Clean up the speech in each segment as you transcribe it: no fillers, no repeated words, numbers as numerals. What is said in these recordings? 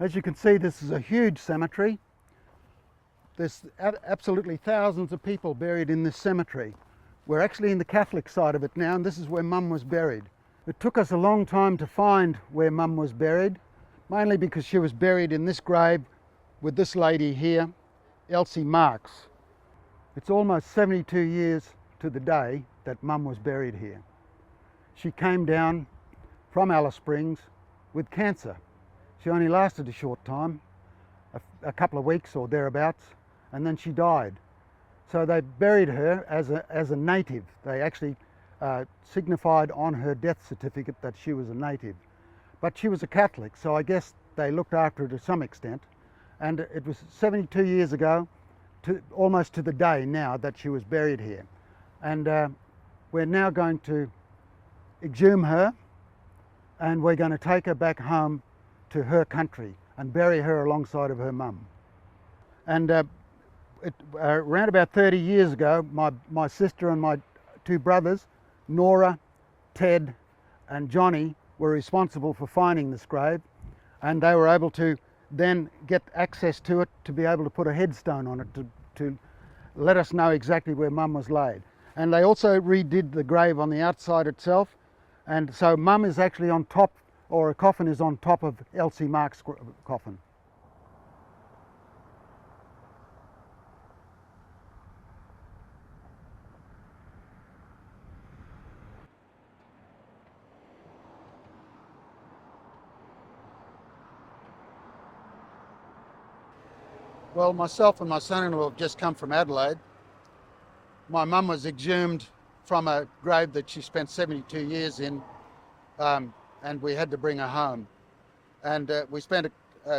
As you can see, this is a huge cemetery. There's absolutely thousands of people buried in this cemetery. We're actually in the Catholic side of it now, and this is where Mum was buried. It took us a long time to find where Mum was buried, mainly because she was buried in this grave with this lady here, Elsie Marks. It's almost 72 years to the day that Mum was buried here. She came down from Alice Springs with cancer. She only lasted a short time, a couple of weeks or thereabouts, and then she died. So they buried her as a native. They actually signified on her death certificate that she was a native. But she was a Catholic, so I guess they looked after her to some extent. And it was 72 years ago, almost to the day now, that she was buried here. And we're now going to exhume her, and we're going to take her back home to her country and bury her alongside of her mum. And around about 30 years ago, my sister and my two brothers, Nora, Ted and Johnny, were responsible for finding this grave, and they were able to then get access to it to be able to put a headstone on it to let us know exactly where Mum was laid. And they also redid the grave on the outside itself, and so Mum is actually on top, or a coffin is on top of Elsie Marks' coffin. Well, myself and my son-in-law have just come from Adelaide. My mum was exhumed from a grave that she spent 72 years in, and we had to bring her home. And we spent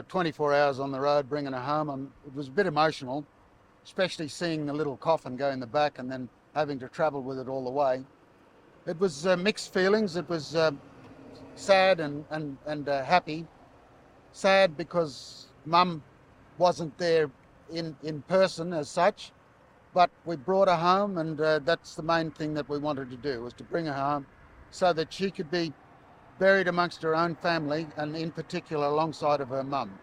24 hours on the road bringing her home, and it was a bit emotional, especially seeing the little coffin go in the back and then having to travel with it all the way. It was mixed feelings. It was sad and happy. Sad because Mum wasn't there in person as such, but we brought her home, and that's the main thing that we wanted to do, was to bring her home so that she could be buried amongst her own family, and in particular alongside of her mum.